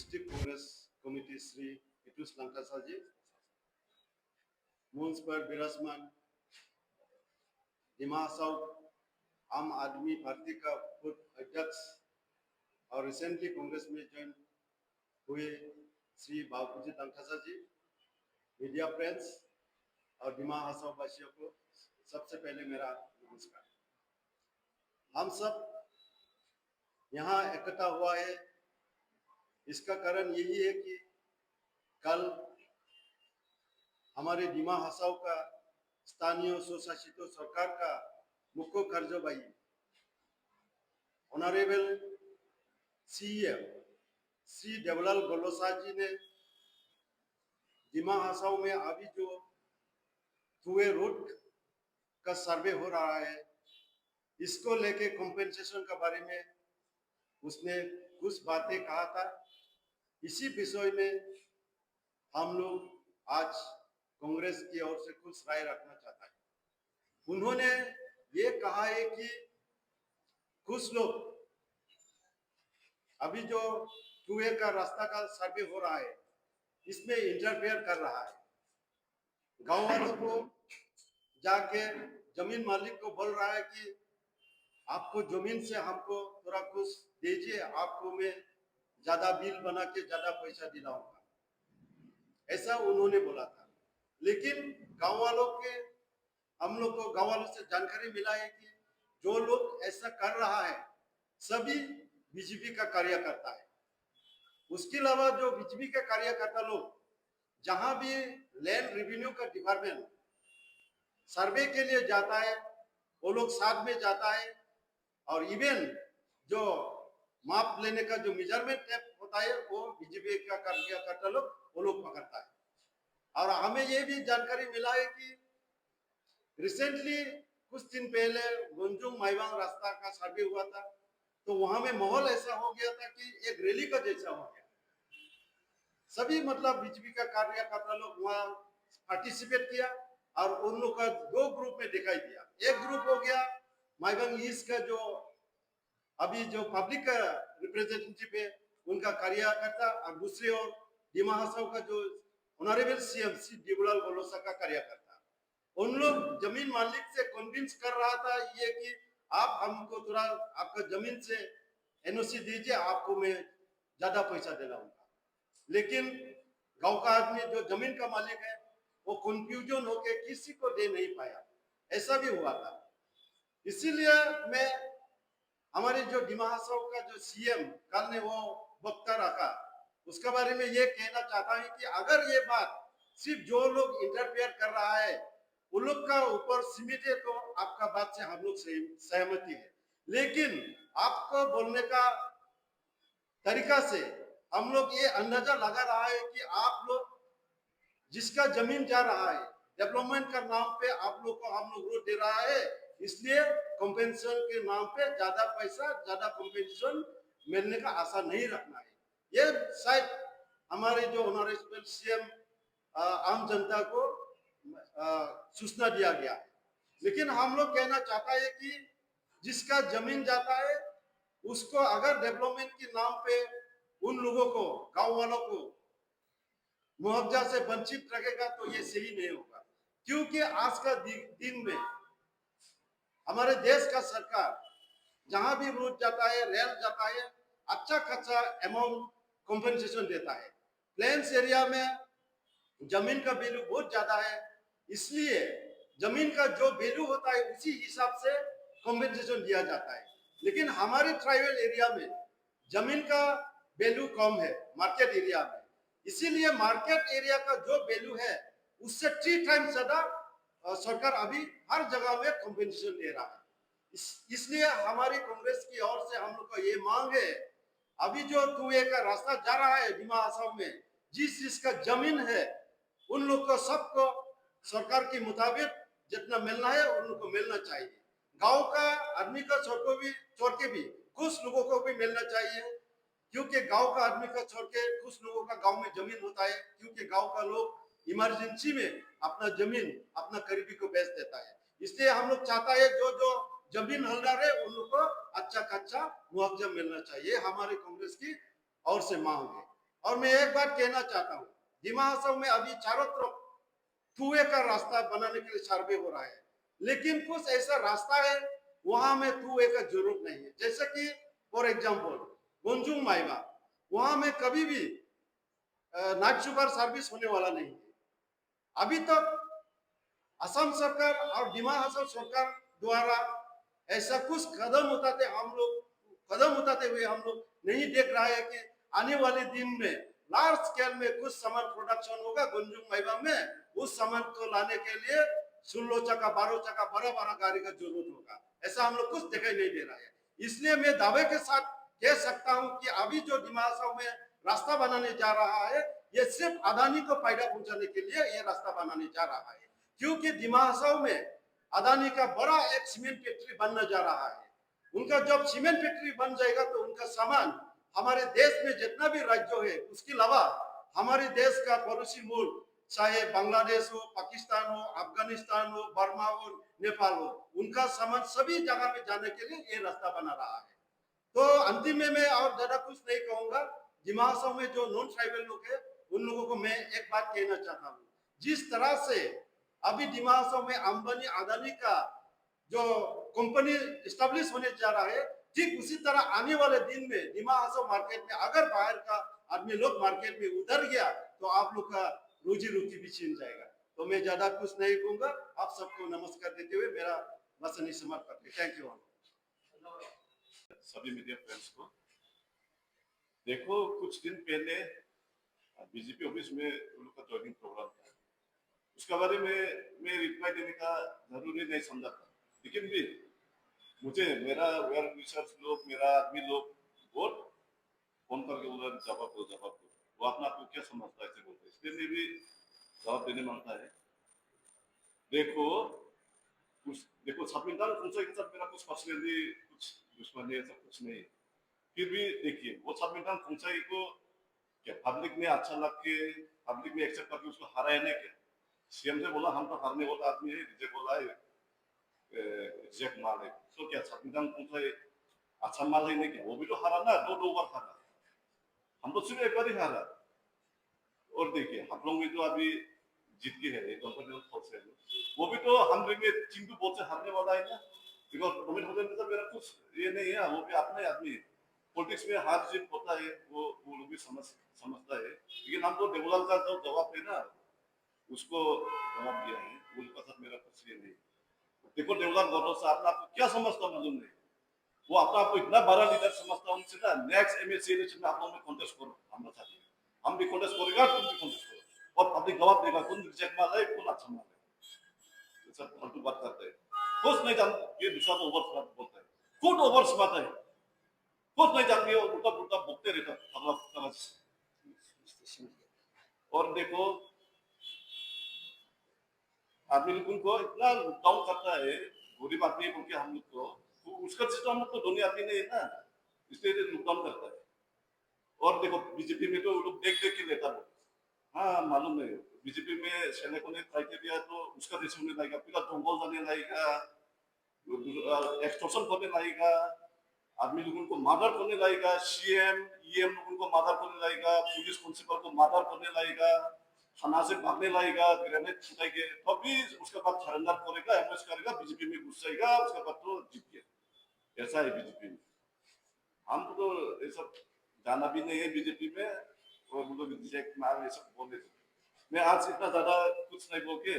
District Congress committee Shri इटूस लंकासा जी, मंच पर विराजमान डिमा हसाओ आम आदमी पार्टी का पूर्व अध्यक्ष और रिसेंटली कांग्रेस में ज्वाइन हुए श्री बाबूजी लंकासा जी, मीडिया फ्रेंड्स और डिमा हसाओ वासियों को सबसे पहले मेरा नमस्कार। हम सब यहाँ इकट्ठा हुआ है, इसका कारण यही है कि कल हमारे डिमा हसाओ का स्थानीय स्वशासित सरकार का मुख्य कार्यवाही ऑनरेबल सीएम श्री देवलाल गलोसा जी ने डिमा हसाओ में अभी जो थुए रोड का सर्वे हो रहा है, इसको लेके कॉम्पेंसेशन के बारे में उसने कुछ बातें कहा था। इसी विषय में हम लोग आज कांग्रेस की ओर से कुछ राय रखना चाहता है। उन्होंने ये कहा है कि कुछ लोग अभी जो टूए का रास्ता का सर्वे हो रहा है, इसमें इंटरफेयर कर रहा है। गांव वालों को जाके जमीन मालिक को बोल रहा है कि आपको जमीन से हमको थोड़ा कुछ दीजिए, आपको मैं ज्यादा बिल बना के ज्यादा पैसा दिलाऊंगा, ऐसा उन्होंने बोला था। लेकिन गांव वालों के हम लोग को गांव वालों से जानकारी मिला है कि जो लोग ऐसा कर रहा है सभी बीजेपी का कार्यकर्ता है। उसके अलावा जो बीजेपी का कार्यकर्ता लोग जहां भी लैंड रेवेन्यू का डिपार्टमेंट सर्वे के लिए जाता है, वो लोग साथ में जाता है और इवन जो माप लेने का जो मेजरमेंट टेप होता है वो बीजेपी का कार्यकर्ता लोग वो लोग पकड़ता है। और हमें ये भी जानकारी मिला है कि रिसेंटली कुछ दिन पहले गुंजुंग माईवांग रास्ता का सर्वे हुआ था, तो वहां में माहौल ऐसा हो गया था कि एक रैली का जैसा हो गया। सभी मतलब बीजेपी का कार्यकर्ता लोग वहां पार्टिसिपेट किया और उन लोग का दो ग्रुप में दिखाई दिया। एक ग्रुप हो गया माईवांग ईस्ट का जो अभी जो पब्लिक का रिप्रेजेंटेटिव है उनका कार्यकर्ता, और दूसरी ओर डिमा हसाओ का जो ऑनरेबल सीएम श्री देवलाल गलोसा का कार्यकर्ता। उन लोग जमीन मालिक से कन्विंस कर रहा था ये कि आप हमको थोड़ा आपका जमीन से एनओसी दीजिए, आपको मैं ज्यादा पैसा दिलाऊंगा। लेकिन गांव का आदमी जो जमीन का मालिक है वो कंफ्यूजन होके किसी को दे नहीं पाया, ऐसा भी हुआ था। इसीलिए मैं हमारे जो डिमा हसाओ का जो सीएम कल ने वो वक्ता रखा, उसके बारे में ये कहना चाहता हूं कि अगर ये बात सिर्फ जो लोग इंटरफेयर कर रहा है उन लोग का ऊपर सीमित है तो आपका बात से हम लोग सहमति है। लेकिन आपको बोलने का तरीका से हम लोग ये अंदाजा लगा रहा है कि आप लोग जिसका जमीन जा रहा है डेवलपमेंट का नाम पे आप लोग को हम लोग रोड दे रहा है, इसलिए कॉम्पेंसेशन के नाम पे ज्यादा पैसा ज्यादा कॉम्पेंसेशन मिलने का आशा नहीं रखना है। ये शायद हमारे जो ऑनरेबल सीएम आम जनता को सूचना दिया गया है। लेकिन हम लोग कहना चाहता है कि जिसका जमीन जाता है उसको अगर डेवलपमेंट के नाम पे उन लोगों को गांव वालों को मुआवजा से वंचित रखेगा तो ये सही नहीं होगा। क्योंकि आज का दिन में हमारे देश का सरकार जहां भी रोड जाता है, रेल जाता है, अच्छा खासा अमाउंट कॉम्पेंसेशन देता है। प्लेन्स एरिया में जमीन का वैल्यू बहुत ज्यादा है, इसलिए जमीन का जो वैल्यू होता है उसी हिसाब से कॉम्पेंसेशन दिया जाता है। लेकिन हमारे ट्राइबल एरिया में जमीन का वैल्यू कम है मार्केट एरिया में, इसीलिए मार्केट एरिया का जो वैल्यू है उससे 3 टाइम्स ज्यादा सरकार अभी हर जगह में कॉम्पेंसेशन दे रहा है। इसलिए हमारी कांग्रेस की ओर से हम लोग का ये मांग है, अभी जो टूए का रास्ता जा रहा है डिमा हसाओ में, जिस जिसका जमीन है उन लोग को सबको सरकार के मुताबिक जितना मिलना है उन लोग को मिलना चाहिए। गांव का आदमी का छोड़ के भी कुछ लोगों को भी मिलना चाहिए, क्योंकि गांव का आदमी का छोड़ के कुछ लोगों का गांव में जमीन होता है, क्योंकि गांव का लोग इमरजेंसी में अपना जमीन अपना करीबी को बेच देता है। इसलिए हम लोग चाहता है जो जो जमीन हलदार है उन लोग को अच्छा खासा मुआवजा मिलना चाहिए, हमारे कांग्रेस की ओर से मांग है। और मैं एक बात कहना चाहता हूँ, दिमा हसाओ में अभी चारों तरफ कुएं का रास्ता बनाने के लिए सर्वे हो रहा है, लेकिन कुछ ऐसा रास्ता है वहां में कुएं का जरूरत नहीं है। जैसे कि फॉर एग्जाम्पल गोंजुंग माइवा, वहां में कभी भी नाइट सुपर सर्विस होने वाला नहीं है। अभी तक असम सरकार और दिमा हसाओ सरकार द्वारा ऐसा कुछ कदम उठाते हुए हम लोग नहीं देख रहा है कि आने वाले दिन में लार्ज स्केल में कुछ सामान प्रोडक्शन होगा गुंजुम माइबा में। उस सामान को लाने के लिए 16 चक्का 12 चक्का बड़ा बड़ा गाड़ी का जरूरत होगा। ऐसा हम लोग कुछ दिखाई नहीं दे रहा है। इसलिए मैं दावे के साथ कह सकता हूं कि अभी जो दिमा हसाओ में रास्ता बनाने जा रहा है, ये सिर्फ अदानी को फायदा पहुंचाने के लिए ये रास्ता बनाने जा रहा है। क्योंकि दिमा हसाओ में अदानी का बड़ा एक सीमेंट फैक्ट्री बनने जा रहा है। उनका जब सीमेंट फैक्ट्री बन जाएगा तो उनका सामान हमारे देश में जितना भी राज्य है उसके अलावा हमारे देश का पड़ोसी मुल्क चाहे बांग्लादेश हो, पाकिस्तान हो, अफगानिस्तान हो, बर्मा हो, नेपाल हो, उनका सामान सभी जगह में जाने के लिए ये रास्ता बना रहा है। तो अंतिम में मैं और ज्यादा कुछ नहीं कहूंगा। दिमा हसाओ में जो नॉन ट्राइबल लोग है उन लोगों को मैं एक बात कहना चाहता हूँ, जिस तरह से अभी दिमा हसाओ में अंबानी अदानी का जो कंपनी स्टैब्लिश होने जा रहा है, ठीक उसी तरह आने वाले दिन में दिमा हसाओ मार्केट में अगर बाहर का आदमी लोग मार्केट में उतर गया तो आप लोग का रोजी रोटी भी छीन जाएगा। तो मैं ज्यादा कुछ नहीं कहूंगा। आप सबको नमस्कार देते हुए मेरा भाषण समाप्त करते। Thank you. सभी मीडिया फ्रेंड्स को, देखो कुछ दिन पहले बीजेपी ऑफिस में उन लोग का ज्वाइनिंग प्रोग्राम था, उसके बारे में मैं रिप्लाई देने का जरूरी नहीं समझा था, लेकिन भी मुझे मेरा वेयर रिसर्च लोग, मेरा आदमी लोग बहुत फोन करके बोला जवाब दो जवाब दो, वो अपना आपको क्या समझता है ऐसे बोलते, इसलिए मैं भी जवाब देने मांगता है। देखो देखो छापिंदान खुंसाई के साथ मेरा कुछ पर्सनली कुछ दुश्मनी ऐसा कुछ नहीं, फिर भी देखिए वो छापिंदान खुंसाई को क्या पब्लिक ने अच्छा लग के पब्लिक ने एक्सेप्ट करके उसको हराया नहीं क्या? सीएम से बोला हम तो हारने वाला आदमी है, रिजेक्ट बोला है, रिजेक्ट माल है, तो क्या छापिंदान खुंसाई अच्छा माल है नहीं क्या? वो भी तो हारा ना, दो बार हारा, हम तो सिर्फ एक बार ही हारा। और देखिए हम लोग भी तो अभी जीत के है कंपनी फोर्स है, वो भी तो हम में चिंटू बहुत से हारने वाला है ना, बिकॉज रोमित होटल में तो मेरा कुछ ये नहीं है, वो भी अपना ही आदमी है। पॉलिटिक्स में हार जीत होता है, वो लोग भी समझता है, लेकिन हम तो देवलाल का जो जवाब देना उसको जवाब दिया है, उनका साथ मेरा कुछ ये नहीं। देखो देवलाल गौरव से अपना आपको क्या समझता मालूम नहीं, वो अपना आपको इतना बड़ा लीडर समझता, उनसे ना नेक्स्ट एमएससी इलेक्शन में आप लोग में कॉन्टेस्ट करो हमारे साथ, हम भी कॉन्टेस्ट करेगा, तुम भी कॉन्टेस्ट करो, और पब्लिक जवाब देगा कौन रिजेक्ट माल है कौन अच्छा माल है। सब फालतू बात करते हैं, कुछ नहीं जान, ये दूसरा तो ओवर बात बोलता है, खुद ओवर बात है, कुछ नहीं जानती हो, उल्टा उल्टा बोलते रहता अगला। और देखो आदमी लोगों को इतना डाउन करता है, गरीब आदमी बोल के हम लोग को, तो उसका से तो हम लोग तो धोनी आदमी नहीं है ना, इसलिए लुकडाउन करता है। और देखो बीजेपी में तो लोग देख देख के लेता लोग, हाँ मालूम नहीं, बीजेपी में सेना को ने ट्राई कर दिया तो उसका देश होने लगेगा, फिर जंगल जाने लगेगा, एक्सटॉर्शन करने लगेगा, आदमी लोगों को मर्डर करने लगेगा, सीएम ईएम लोगों को मर्डर करने लगेगा, पुलिस कांस्टेबल को मर्डर करने लगेगा, थाना से भागने लगेगा, ग्रेनेड छुटाएंगे, तभी उसके बाद सरेंडर करेगा, एमएस करेगा, बीजेपी में घुस जाएगा, उसके बाद तो जीत गया। ऐसा है बीजेपी में। हम तो ये सब जाना भी नहीं है बीजेपी में, और वो लोग रिजेक्ट मार ये सब बोले थे। मैं आज इतना ज्यादा कुछ नहीं बोल के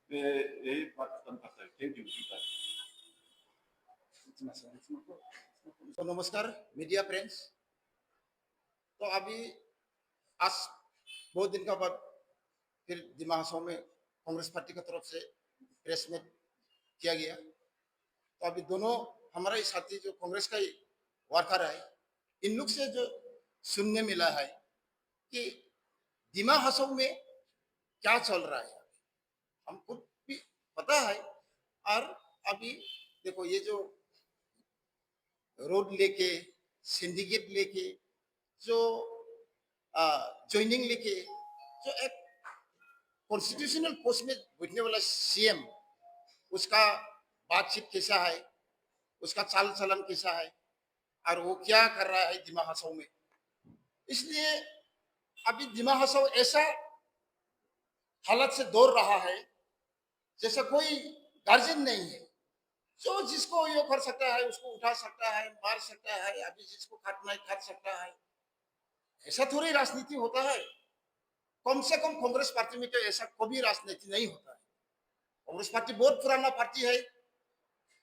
मैं यही बात खत्म करता हूँ। Thank you. तो नमस्कार मीडिया फ्रेंड्स। तो अभी आज बहुत दिन का बाद फिर दिमा हसाओ में कांग्रेस पार्टी की तरफ से प्रेस में किया गया। तो अभी दोनों हमारा साथी जो कांग्रेस का ही वर्कर है, इन लोग से जो सुनने मिला है कि दिमा हसाओ में क्या चल रहा है हमको भी पता है। और अभी देखो ये जो रोड लेके, सिंडिकेट लेके, जो ज्वाइनिंग लेके, जो एक कॉन्स्टिट्यूशनल पोस्ट में बैठने वाला सीएम, उसका बातचीत कैसा है, उसका चाल चलन कैसा है, और वो क्या कर रहा है दिमा हसाओ में। इसलिए अभी दिमा हसाओ ऐसा हालत से दौड़ रहा है जैसा कोई गार्जियन नहीं है। जो जिसको ये कर सकता है उसको उठा सकता है, मार सकता है, अभी जिसको काटना है काट सकता है। ऐसा थोड़ी राजनीति होता है। कम से कम कांग्रेस पार्टी में तो ऐसा कभी राजनीति नहीं होता है। कांग्रेस पार्टी बहुत पुराना पार्टी है,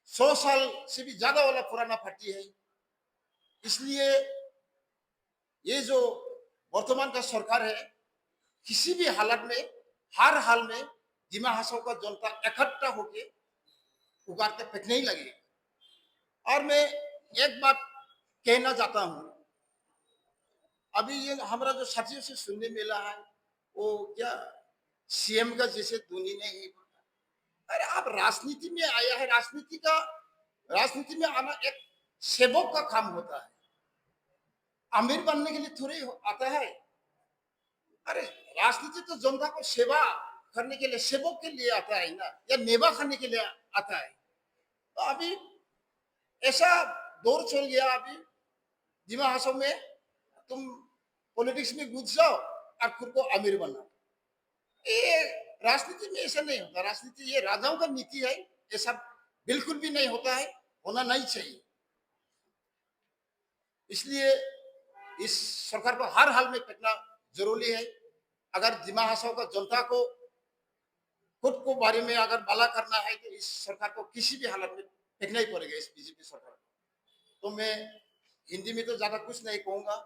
100 साल से भी ज्यादा वाला पुराना पार्टी है। इसलिए ये जो वर्तमान का सरकार है, किसी भी हालत में, हर हाल में दिमा हसाओ का जनता इकट्ठा होके उगाड़ के फेंकने ही लगेगा। और मैं एक बात कहना चाहता हूं, अभी ये हमारा जो साथियों से सुनने मिला है वो क्या सीएम का जैसे धोनी ने ही बोला। अरे आप राजनीति में आया है, राजनीति में आना एक सेवक का काम होता है, अमीर बनने के लिए थोड़ी आता है। अरे राजनीति तो जनता को सेवा करने के लिए, सेवक के लिए आता है ना, या मेवा खाने के लिए आता है। तो अभी ऐसा दौर चल गया, अभी दिमा हसाओ में तुम पॉलिटिक्स में घुस जाओ और खुद को अमीर बना। ये राजनीति में ऐसा नहीं होता। राजनीति ये राजाओं का नीति है, ऐसा बिल्कुल भी नहीं होता है, होना नहीं चाहिए। इसलिए इस सरकार को हर हाल में फेंकना जरूरी है। अगर दिमा हसाओ का जनता को खुद को बारे में अगर भला करना है तो इस सरकार को किसी भी हालत में फेंकना ही पड़ेगा, इस बीजेपी सरकार को। तो मैं हिंदी में तो ज्यादा कुछ नहीं कहूंगा।